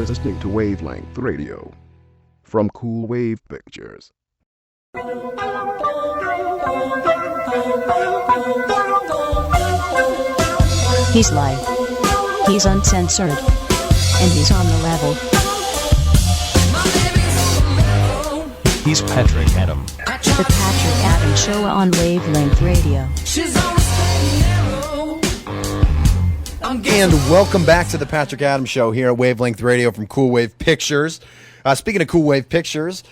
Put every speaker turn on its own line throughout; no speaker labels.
listening to Wavelength Radio from Cool Wave Pictures.
He's live. He's uncensored. And he's on the level.
He's Patrick Adam.
The Patrick Adam Show on Wavelength Radio.
And welcome back to the Patrick Adams Show here at Wavelength Radio from Cool Wave Pictures. Speaking of Cool Wave Pictures,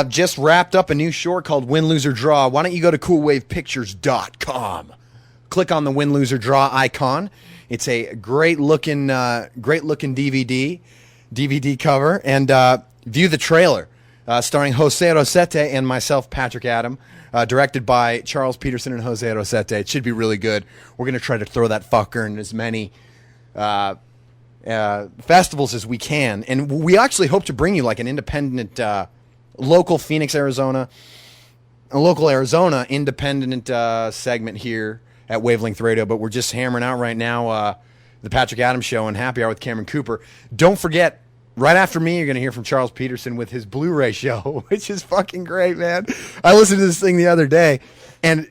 just wrapped up a new short called Win, Lose, or Draw. Why don't you go to coolwavepictures.com. Click on the Win, Lose, or Draw icon. It's a great-looking DVD cover. And view the trailer starring Jose Rosete and myself, Patrick Adam. Directed by Charles Peterson and Jose Rosete. It should be really good. We're going to try to throw that fucker in as many festivals as we can. And we actually hope to bring you like an independent, local Phoenix, Arizona, a local Arizona independent segment here at Wavelength Radio. But we're just hammering out right now the Patrick Adams Show and Happy Hour with Cameron Cooper. Don't forget, right after me, you're going to hear from Charles Peterson with his Blu-ray show, which is fucking great, man. I listened to this thing the other day, and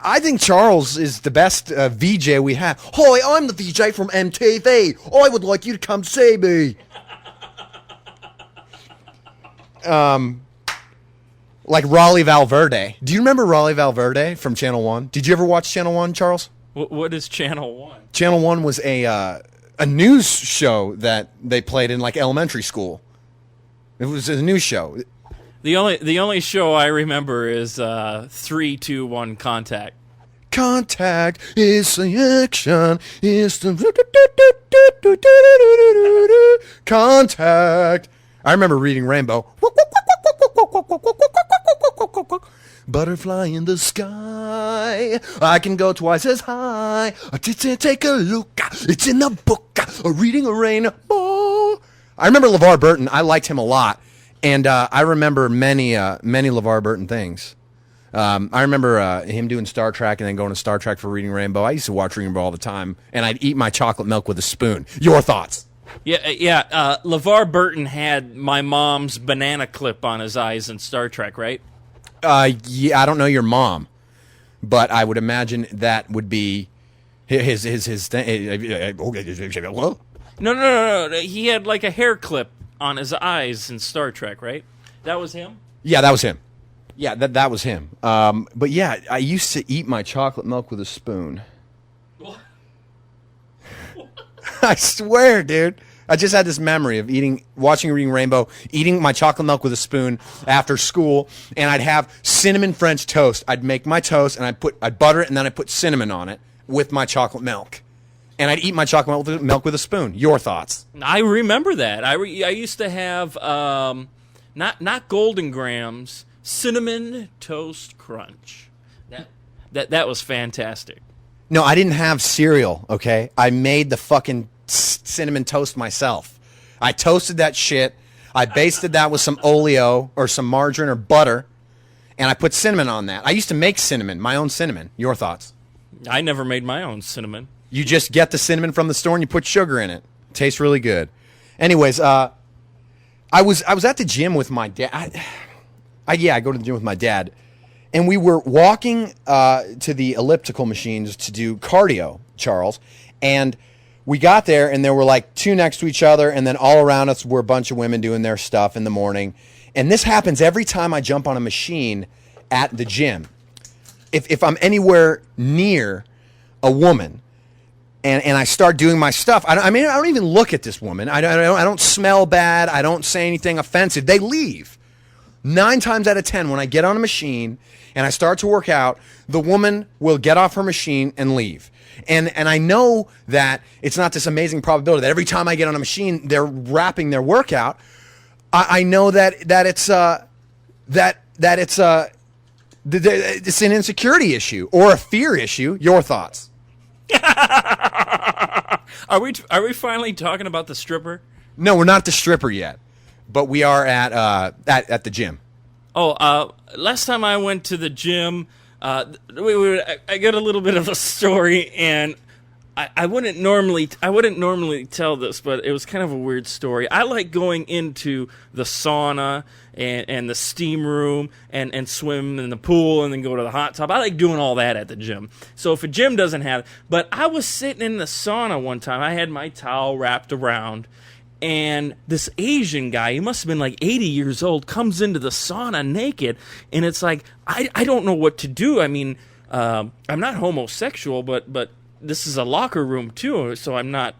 I think Charles is the best VJ we have. Hi, I'm the VJ from MTV. I would like you to come see me. Like Raleigh Valverde. Do you remember Raleigh Valverde from Channel 1? Did you ever watch Channel 1, Charles?
What is Channel 1?
Channel 1 was a news show that they played in like elementary school. It was a news show.
The only show I remember is 3, 2, 1 Contact.
Contact is the action. Is the Contact. I remember reading Rainbow. Butterfly in the sky. I can go twice as high. Take a look. It's in the book. Reading a rainbow. I remember LeVar Burton. I liked him a lot. And I remember many LeVar Burton things. I remember him doing Star Trek and then going to Star Trek for Reading Rainbow. I used to watch Reading Rainbow all the time. And I'd eat my chocolate milk with a spoon. Your thoughts?
Yeah. LeVar Burton had my mom's banana clip on his eyes in Star Trek, right?
Yeah, I don't know your mom, but I would imagine that would be his thing.
No. He had like a hair clip on his eyes in Star Trek, right? That was him?
Yeah, that was him. Yeah, that was him. But yeah, I used to eat my chocolate milk with a spoon.
What?
I swear, dude. I just had this memory of watching Reading Rainbow, eating my chocolate milk with a spoon after school, and I'd have cinnamon French toast. I'd make my toast, and I'd butter it, and then I'd put cinnamon on it with my chocolate milk. And I'd eat my chocolate milk with a spoon. Your thoughts?
I remember that. I used to have, not Golden Grams, Cinnamon Toast Crunch. That was fantastic.
No, I didn't have cereal, okay? I made the fucking cinnamon toast myself. I toasted that shit. I basted that with some oleo or some margarine or butter, and I put cinnamon on that. I used to make cinnamon, my own cinnamon. Your thoughts?
I never made my own cinnamon.
You just get the cinnamon from the store and you put sugar in it. Tastes really good. Anyways, I was at the gym with my dad. I go to the gym with my dad, and we were walking to the elliptical machines to do cardio, Charles, and we got there, and there were like two next to each other, and then all around us were a bunch of women doing their stuff in the morning. And this happens every time I jump on a machine at the gym. If I'm anywhere near a woman and I start doing my stuff, I don't even look at this woman. I don't smell bad. I don't say anything offensive. They leave. 9 times out of 10, when I get on a machine and I start to work out, the woman will get off her machine and leave. And I know that it's not this amazing probability that every time I get on a machine, they're wrapping their workout. I know that it's an insecurity issue or a fear issue. Your thoughts?
Are we finally talking about the stripper?
No, we're not the stripper yet, but we are at the gym.
Last time I went to the gym, I got a little bit of a story, and I wouldn't normally tell this, but it was kind of a weird story. I like going into the sauna and the steam room and swim in the pool and then go to the hot tub. I like doing all that at the gym. So if a gym doesn't have it, but I was sitting in the sauna one time. I had my towel wrapped around, and this Asian guy, he must have been like 80 years old, comes into the sauna naked, and it's like, I don't know what to do. I mean, I'm not homosexual, but this is a locker room too, so I'm not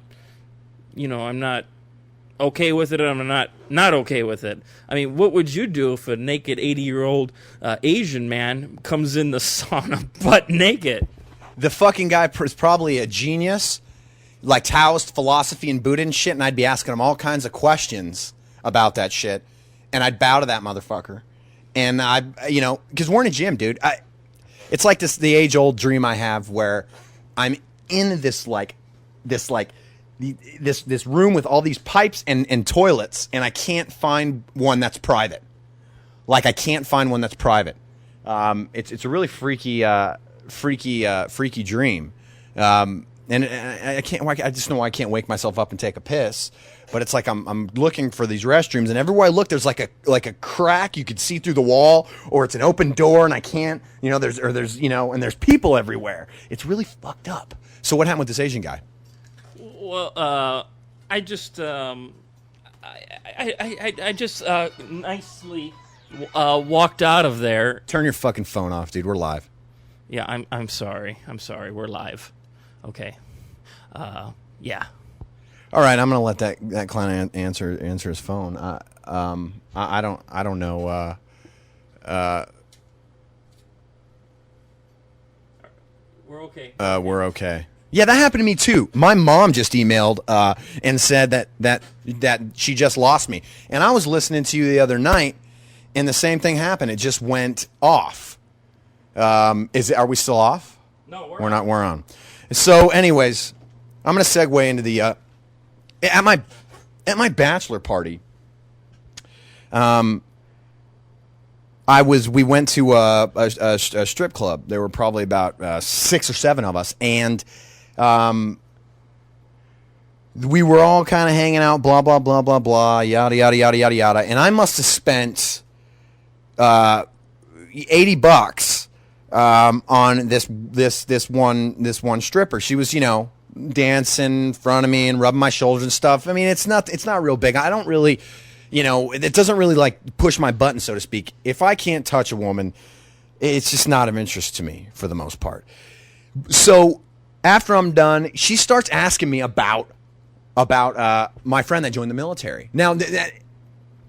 okay with it, and I'm not okay with it. I mean, what would you do if a naked 80-year-old Asian man comes in the sauna butt naked?
The fucking guy is probably a genius, like Taoist philosophy and Buddha and shit, and I'd be asking him all kinds of questions about that shit, and I'd bow to that motherfucker. And because we're in a gym, dude. It's like the age-old dream I have where I'm in this room with all these pipes and toilets, and I can't find one that's private. Like, I can't find one that's private. It's a really freaky dream. And I can't. I just know I can't wake myself up and take a piss. But it's like I'm looking for these restrooms, and everywhere I look, there's like a crack you could see through the wall, or it's an open door, and I can't. There's and there's people everywhere. It's really fucked up. So what happened with this Asian guy?
Well, I just nicely walked out of there.
Turn your fucking phone off, dude. We're live.
Yeah, I'm sorry. We're live. Okay. Yeah.
All right, I'm gonna let that client answer his phone. I don't know.
We're okay.
We're okay. Yeah, that happened to me too. My mom just emailed and said that she just lost me, and I was listening to you the other night, and the same thing happened. It just went off. Are we still off?
No,
we're not. We're on. So, anyways, I'm gonna segue into the at my bachelor party. We went to a strip club. There were probably about 6 or 7 of us, and we were all kind of hanging out, blah blah blah blah blah, yada yada yada yada yada. And I must have spent $80 on this one stripper. She was, dancing in front of me and rubbing my shoulders and stuff. I mean, it's not real big. I don't really, it doesn't really like push my button, so to speak. If I can't touch a woman, it's just not of interest to me for the most part. So after I'm done, she starts asking me about my friend that joined the military. Now,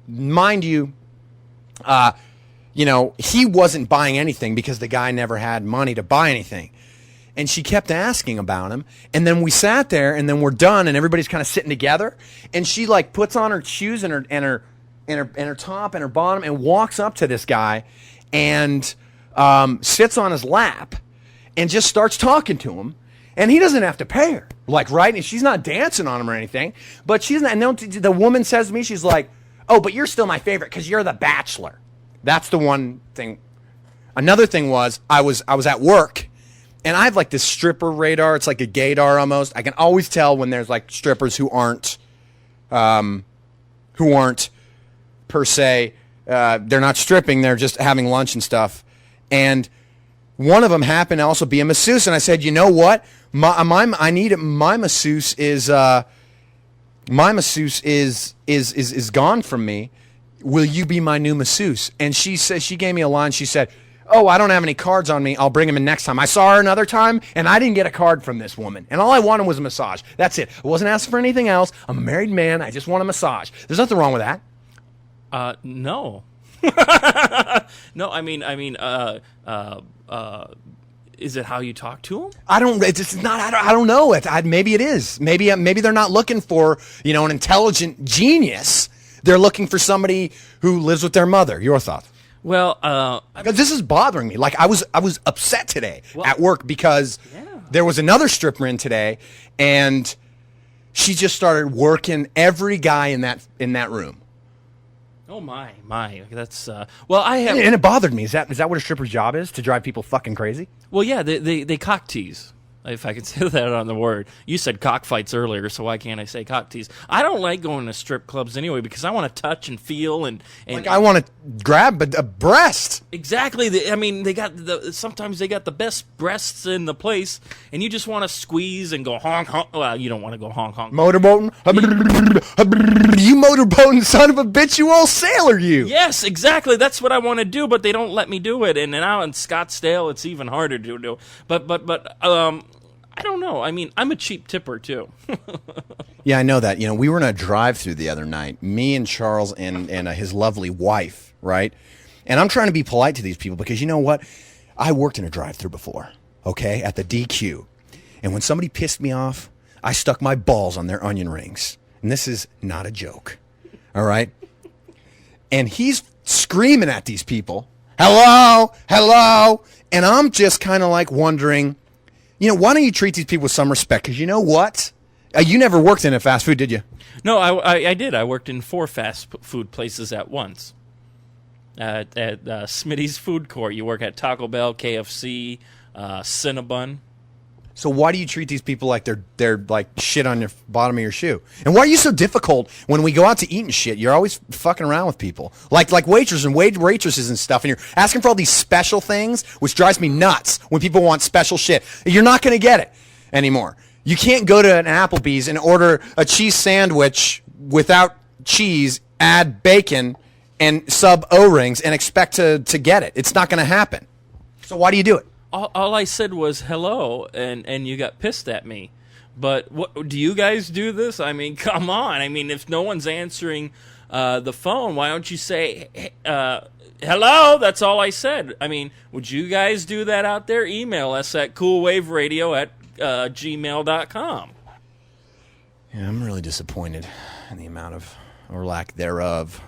mind you, he wasn't buying anything because the guy never had money to buy anything. And she kept asking about him. And then we sat there, and then we're done, and everybody's kind of sitting together. And she like puts on her shoes and her top and her bottom and walks up to this guy and sits on his lap and just starts talking to him. And he doesn't have to pay her, like, right? And she's not dancing on him or anything. But she's not. And then the woman says to me, she's like, "Oh, but you're still my favorite because you're the bachelor." That's the one thing. Another thing was I was at work. And I have like this stripper radar. It's like a gaydar almost. I can always tell when there's like strippers who aren't per se. They're not stripping. They're just having lunch and stuff. And one of them happened to also be a masseuse. And I said, you know what? My masseuse is gone from me. Will you be my new masseuse? And she said, she gave me a line. She said, "Oh, I don't have any cards on me. I'll bring them in next time." I saw her another time, and I didn't get a card from this woman. And all I wanted was a massage. That's it. I wasn't asking for anything else. I'm a married man. I just want a massage. There's nothing wrong with that.
No. No, I mean, is it how you talk to him?
I don't. It's not. I don't know. Maybe it is. Maybe they're not looking for an intelligent genius. They're looking for somebody who lives with their mother. Your thoughts?
Well,
this is bothering me. Like I was upset today at work because there was another stripper in today, and she just started working every guy in that room.
Oh my! That's well, I have,
and it bothered me. Is that what a stripper's job is? To drive people fucking crazy?
Well, yeah, they cock tease. If I could say that on the word. You said cockfights earlier, so why can't I say cock tease? I don't like going to strip clubs anyway because I want to touch and feel and
Like I want to grab a breast.
exactly. I mean, sometimes they got the best breasts in the place, and you just want to squeeze and go honk honk. Well, you don't want to go honk honk.
Motorboating. You motorboating son of a bitch, you old sailor, you.
Yes, exactly. That's what I want to do, but they don't let me do it. And now in Scottsdale, it's even harder to do. But I don't know. I mean, I'm a cheap tipper too.
Yeah, I know that. We were in a drive-through the other night, me and Charles and his lovely wife, right? And I'm trying to be polite to these people because you know what? I worked in a drive-through before, okay, at the DQ. And when somebody pissed me off, I stuck my balls on their onion rings. And this is not a joke, all right? And he's screaming at these people, hello, hello. And I'm just kind of like wondering, why don't you treat these people with some respect? Because you know what? You never worked in a fast food, did you?
No, I did. I worked in 4 fast food places at once. At Smitty's Food Court, you work at Taco Bell, KFC, Cinnabon.
So why do you treat these people like they're like shit on your bottom of your shoe? And why are you so difficult when we go out to eat and shit? You're always fucking around with people, like waitresses and waitresses and stuff, and you're asking for all these special things, which drives me nuts. When people want special shit, you're not going to get it anymore. You can't go to an Applebee's and order a cheese sandwich without cheese, add bacon, and sub O-rings and expect to get it. It's not going to happen. So why do you do it?
All I said was hello, and you got pissed at me. But what do you guys do this? I mean, come on. I mean, if no one's answering the phone, why don't you say hello? That's all I said. I mean, would you guys do that out there? Email us at coolwaveradio@gmail.com.
Yeah, I'm really disappointed in the amount of, or lack thereof,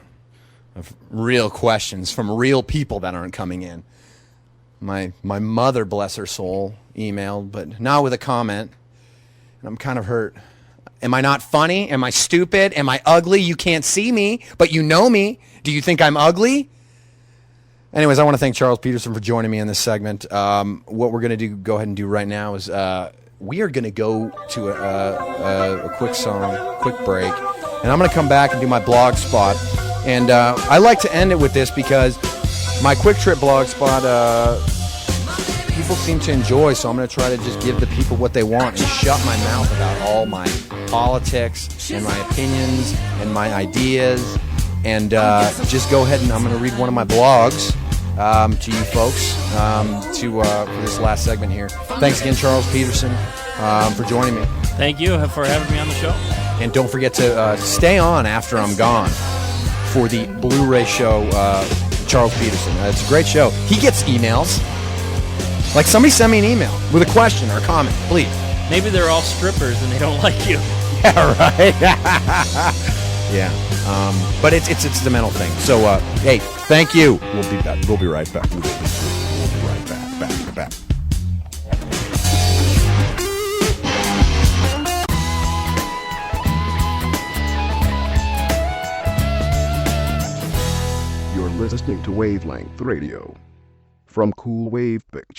of real questions from real people that aren't coming in. My mother, bless her soul, emailed, but not with a comment. And I'm kind of hurt. Am I not funny? Am I stupid? Am I ugly? You can't see me, but you know me. Do you think I'm ugly? Anyways, I want to thank Charles Peterson for joining me in this segment. What we're going to go ahead and do right now is we are going to go to a quick song, quick break. And I'm going to come back and do my blog spot. And I like to end it with this because my Quick Trip blog spot, people seem to enjoy, so I'm going to try to just give the people what they want and shut my mouth about all my politics and my opinions and my ideas. And just go ahead and I'm going to read one of my blogs to you folks for this last segment here. Thanks again, Charles Peterson, for joining me.
Thank you for having me on the show.
And don't forget to stay on after I'm gone for the Blu-ray show, Charles Peterson. It's a great show. He gets emails. Like, somebody send me an email with a question or a comment, please.
Maybe they're all strippers and they don't like you.
Yeah, right. Yeah. But it's the mental thing. So, hey, thank you. We'll be back. We'll be right back. We'll be right back.
You're listening to Wavelength Radio from Cool Wave Pictures.